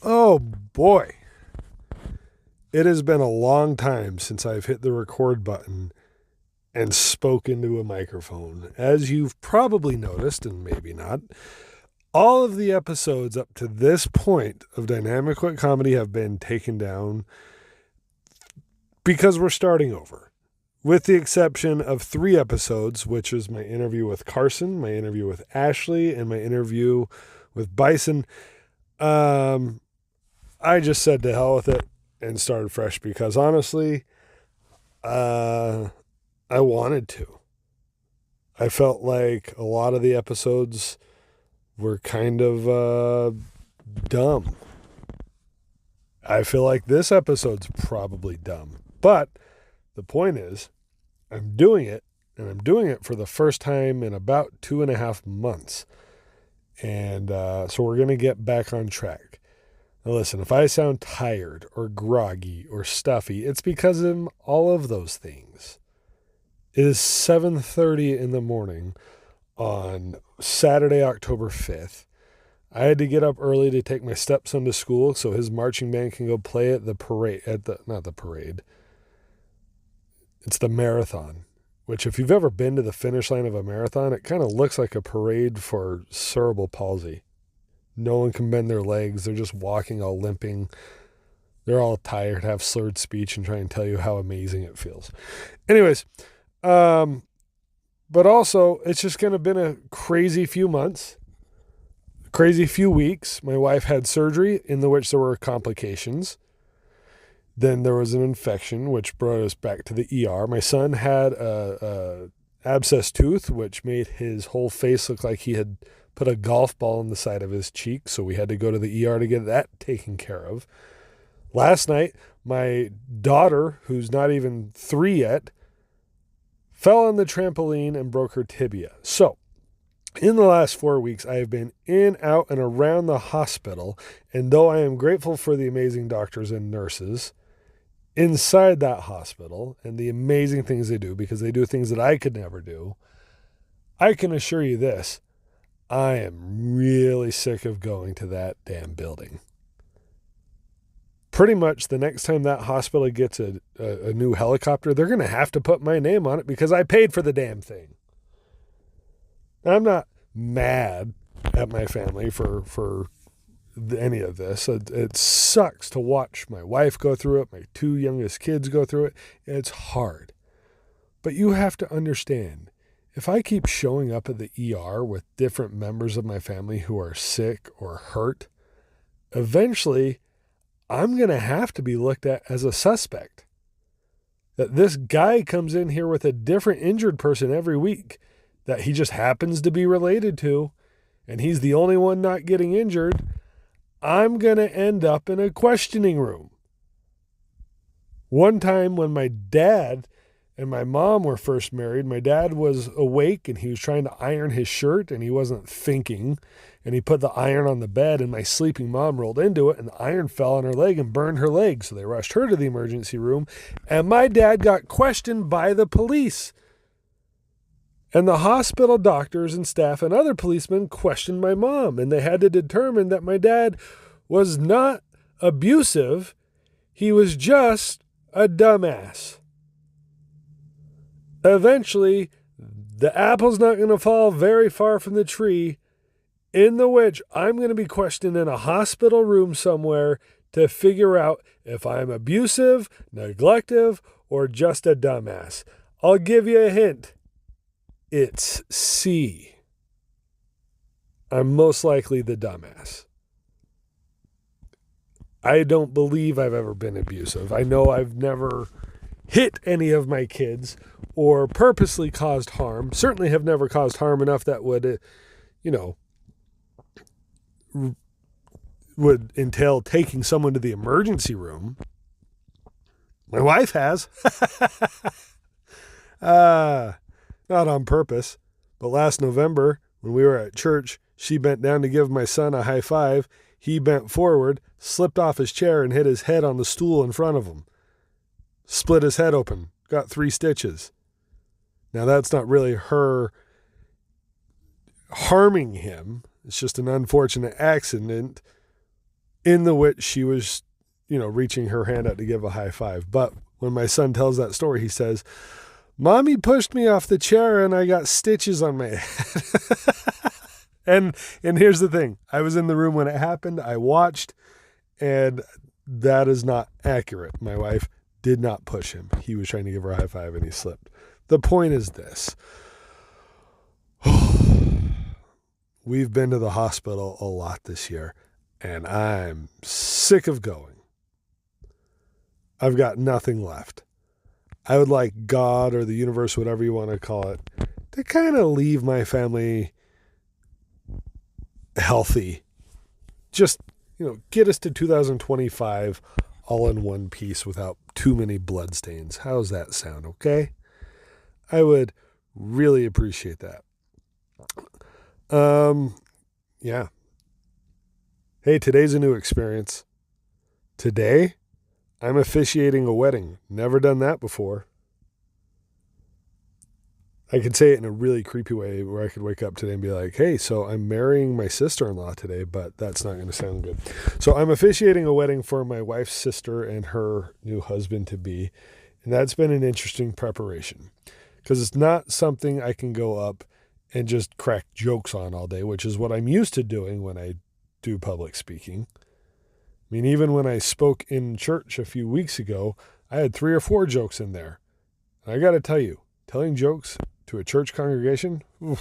Oh boy, it has been a long time since I've hit the record button and spoke into a microphone. As you've probably noticed, and maybe not, all of the episodes up to this point of Dynamic Wit Comedy have been taken down because we're starting over. With the exception of 3 episodes, which is my interview with Carson, my interview with Ashley, and my interview with Bison. I just said to hell with it and started fresh because honestly, uh, I wanted to. I felt like a lot of the episodes were kind of dumb. I feel like this episode's probably dumb. But the point is, I'm doing it, and I'm doing it for the first time in about 2.5 months. And so we're going to get back on track. Now listen, if I sound tired or groggy or stuffy, it's because of all of those things. It is 7:30 in the morning on Saturday, October 5th. I had to get up early to take my stepson to school so his marching band can go play at the parade, not the parade. It's the marathon, which if you've ever been to the finish line of a marathon, it kind of looks like a parade for cerebral palsy. No one can bend their legs. They're just walking all limping. They're all tired, have slurred speech, and try and tell you how amazing it feels. Anyways, but also, it's just kind of been a crazy few months, crazy few weeks. My wife had surgery in which there were complications. Then there was an infection, which brought us back to the ER. My son had a abscess tooth, which made his whole face look like he had put a golf ball in the side of his cheek. So we had to go to the ER to get that taken care of. Last night, my daughter, who's not even 3 yet, fell on the trampoline and broke her tibia. So, in the last 4 weeks, I have been in, out, and around the hospital. And though I am grateful for the amazing doctors and nurses inside that hospital and the amazing things they do, because they do things that I could never do, I can assure you this: I am really sick of going to that damn building. Pretty much the next time that hospital gets a new helicopter, they're going to have to put my name on it because I paid for the damn thing. I'm not mad at my family for any of this. It sucks to watch my wife go through it, my 2 youngest kids go through it. It's hard. But you have to understand, if I keep showing up at the ER with different members of my family who are sick or hurt, eventually I'm going to have to be looked at as a suspect. That this guy comes in here with a different injured person every week that he just happens to be related to, and he's the only one not getting injured. I'm going to end up in a questioning room. One time when my dad and my mom were first married, my dad was awake and he was trying to iron his shirt and he wasn't thinking. And he put the iron on the bed and my sleeping mom rolled into it and the iron fell on her leg and burned her leg. So they rushed her to the emergency room and my dad got questioned by the police. And the hospital doctors and staff and other policemen questioned my mom, and they had to determine that my dad was not abusive. He was just a dumbass. Eventually, the apple's not going to fall very far from the tree, in the which I'm going to be questioned in a hospital room somewhere to figure out if I'm abusive, neglective, or just a dumbass. I'll give you a hint. It's C. I'm most likely the dumbass. I don't believe I've ever been abusive. I know I've never hit any of my kids or purposely caused harm. Certainly have never caused harm enough that would, would entail taking someone to the emergency room. My wife has. Not on purpose, but last November, when we were at church, she bent down to give my son a high five. He bent forward, slipped off his chair, and hit his head on the stool in front of him. Split his head open, got 3 stitches. Now, that's not really her harming him. It's just an unfortunate accident in the which she was, reaching her hand out to give a high five. But when my son tells that story, he says, "Mommy pushed me off the chair and I got stitches on my head." And here's the thing. I was in the room when it happened. I watched, and that is not accurate. My wife did not push him. He was trying to give her a high five and he slipped. The point is this. We've been to the hospital a lot this year, and I'm sick of going. I've got nothing left. I would like God or the universe, whatever you want to call it, to kind of leave my family healthy. Just, get us to 2025 all in one piece without too many bloodstains. How's that sound, okay? I would really appreciate that. Yeah. Hey, today's a new experience. Today, I'm officiating a wedding. Never done that before. I could say it in a really creepy way where I could wake up today and be like, hey, so I'm marrying my sister-in-law today, but that's not going to sound good. So I'm officiating a wedding for my wife's sister and her new husband-to-be, and that's been an interesting preparation because it's not something I can go up and just crack jokes on all day, which is what I'm used to doing when I do public speaking. I mean, even when I spoke in church a few weeks ago, I had 3 or 4 jokes in there. And I got to tell you, telling jokes to a church congregation, it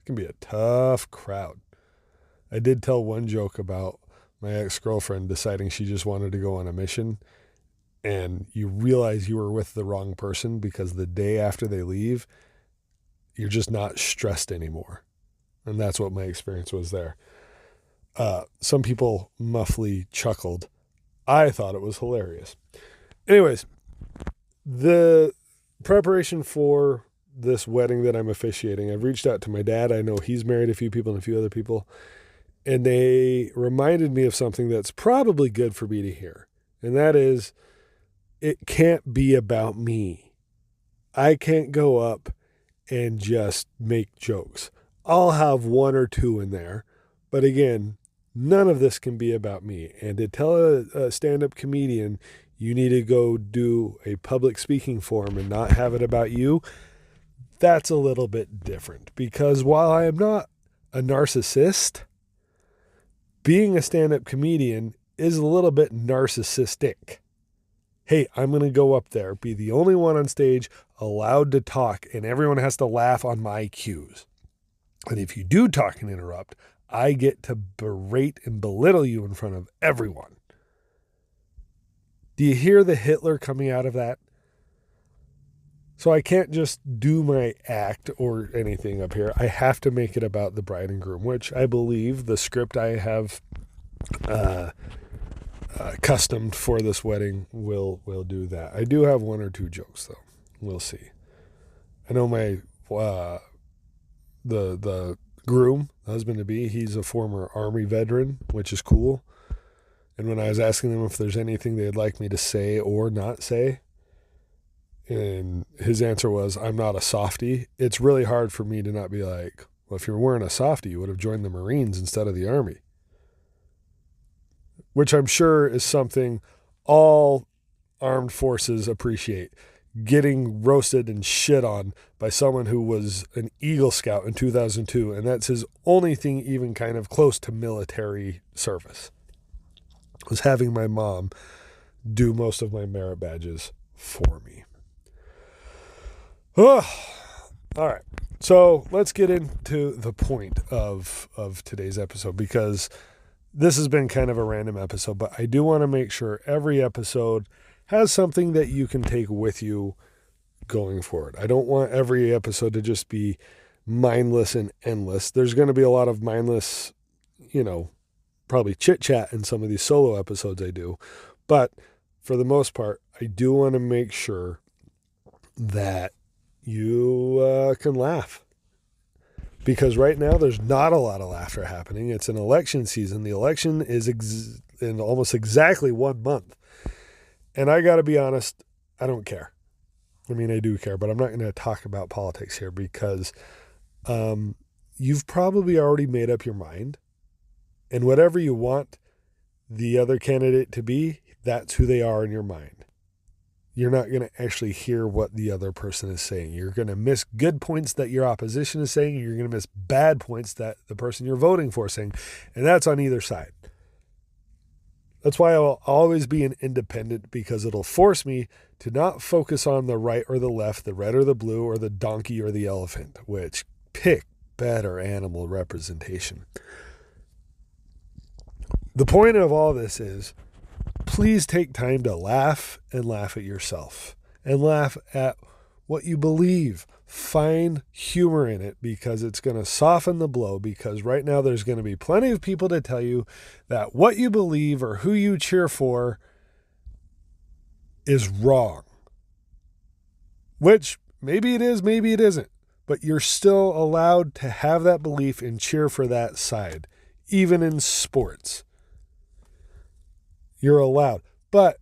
can be a tough crowd. I did tell one joke about my ex-girlfriend deciding she just wanted to go on a mission, and you realize you were with the wrong person because the day after they leave, you're just not stressed anymore. And that's what my experience was there. Some people muffly chuckled. I thought it was hilarious. Anyways, the preparation for this wedding that I'm officiating, I've reached out to my dad. I know he's married a few people and a few other people. And they reminded me of something that's probably good for me to hear. And that is, it can't be about me. I can't go up and just make jokes. I'll have 1 or 2 in there. But again, none of this can be about me. And to tell a stand-up comedian you need to go do a public speaking forum and not have it about you, that's a little bit different. Because while I am not a narcissist, being a stand-up comedian is a little bit narcissistic. Hey, I'm going to go up there, be the only one on stage allowed to talk, and everyone has to laugh on my cues. And if you do talk and interrupt, I get to berate and belittle you in front of everyone. Do you hear the Hitler coming out of that? So I can't just do my act or anything up here. I have to make it about the bride and groom, which I believe the script I have customed for this wedding will do that. I do have 1 or 2 jokes though. We'll see. I know my the groom, husband-to-be, he's a former Army veteran, which is cool. And when I was asking them if there's anything they'd like me to say or not say, and his answer was, I'm not a softie. It's really hard for me to not be like, well, if you were wearing a softie, you would have joined the Marines instead of the Army. Which I'm sure is something all armed forces appreciate. Getting roasted and shit on by someone who was an Eagle Scout in 2002, and that's his only thing even kind of close to military service, was having my mom do most of my merit badges for me. Oh, all right. So let's get into the point of today's episode, because this has been kind of a random episode, but I do want to make sure every episode has something that you can take with you going forward. I don't want every episode to just be mindless and endless. There's going to be a lot of mindless, probably chit chat in some of these solo episodes I do. But for the most part, I do want to make sure that you can laugh. Because right now there's not a lot of laughter happening. It's an election season. The election is in almost exactly 1 month. And I got to be honest, I don't care. I mean, I do care, but I'm not going to talk about politics here because you've probably already made up your mind. And whatever you want the other candidate to be, that's who they are in your mind. You're not going to actually hear what the other person is saying. You're going to miss good points that your opposition is saying. You're going to miss bad points that the person you're voting for is saying. And that's on either side. That's why I'll always be an independent, because it'll force me to not focus on the right or the left, the red or the blue, or the donkey or the elephant, which pick better animal representation. The point of all this is, please take time to laugh and laugh at yourself and laugh at what you believe. Find humor in it, because it's going to soften the blow, because right now there's going to be plenty of people to tell you that what you believe or who you cheer for is wrong. Which maybe it is, maybe it isn't. But you're still allowed to have that belief and cheer for that side, even in sports. You're allowed. But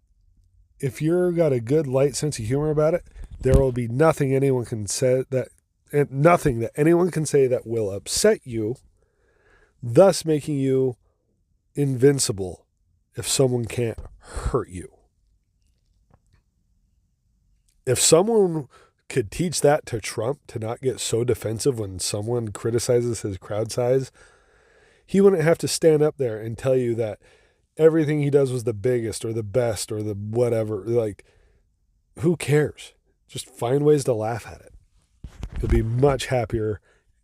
if you've got a good, light sense of humor about it, there will be nothing that anyone can say that will upset you, thus making you invincible if someone can't hurt you. If someone could teach that to Trump, to not get so defensive when someone criticizes his crowd size, he wouldn't have to stand up there and tell you that everything he does was the biggest or the best or the whatever. Like, who cares? Just find ways to laugh at it. You'll be much happier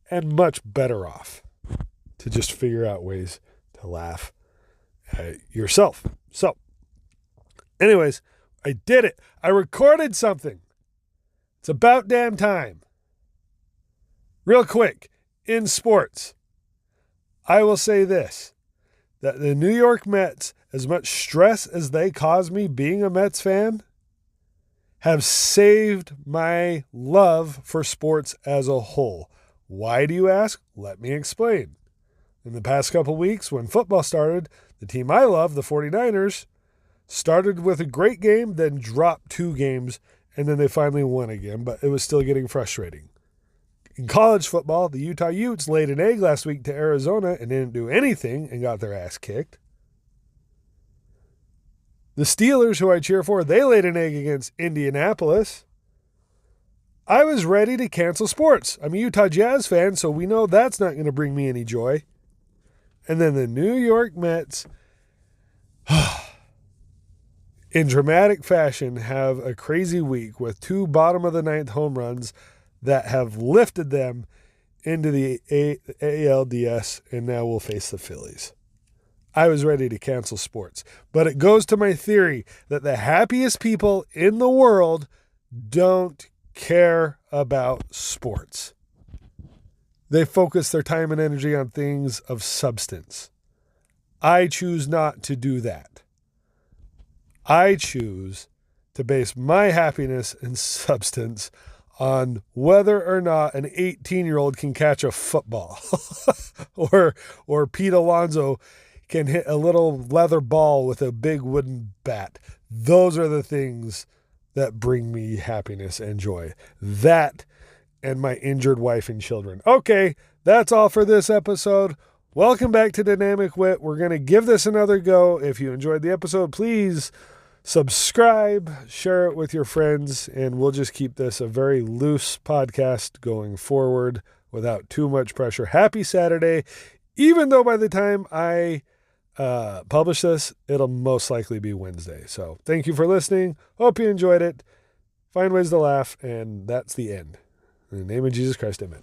and much better off to just figure out ways to laugh at yourself. So, anyways, I did it. I recorded something. It's about damn time. Real quick, in sports, I will say this, that the New York Mets, as much stress as they caused me being a Mets fan, have saved my love for sports as a whole. Why do you ask? Let me explain. In the past couple weeks, when football started, the team I love, the 49ers, started with a great game, then dropped 2 games, and then they finally won again, but it was still getting frustrating. In college football, the Utah Utes laid an egg last week to Arizona and didn't do anything and got their ass kicked. The Steelers, who I cheer for, they laid an egg against Indianapolis. I was ready to cancel sports. I'm a Utah Jazz fan, so we know that's not going to bring me any joy. And then the New York Mets, in dramatic fashion, have a crazy week with 2 bottom-of-the-ninth home runs that have lifted them into the ALDS, and now we'll face the Phillies. I was ready to cancel sports. But it goes to my theory that the happiest people in the world don't care about sports. They focus their time and energy on things of substance. I choose not to do that. I choose to base my happiness and substance on whether or not an 18-year-old can catch a football or Pete Alonso can hit a little leather ball with a big wooden bat. Those are the things that bring me happiness and joy. That and my injured wife and children. Okay, that's all for this episode. Welcome back to Dynamic Wit. We're going to give this another go. If you enjoyed the episode, please subscribe, share it with your friends, and we'll just keep this a very loose podcast going forward without too much pressure. Happy Saturday. Even though by the time I publish this, it'll most likely be Wednesday. So thank you for listening. Hope you enjoyed it. Find ways to laugh, and that's the end. In the name of Jesus Christ, amen.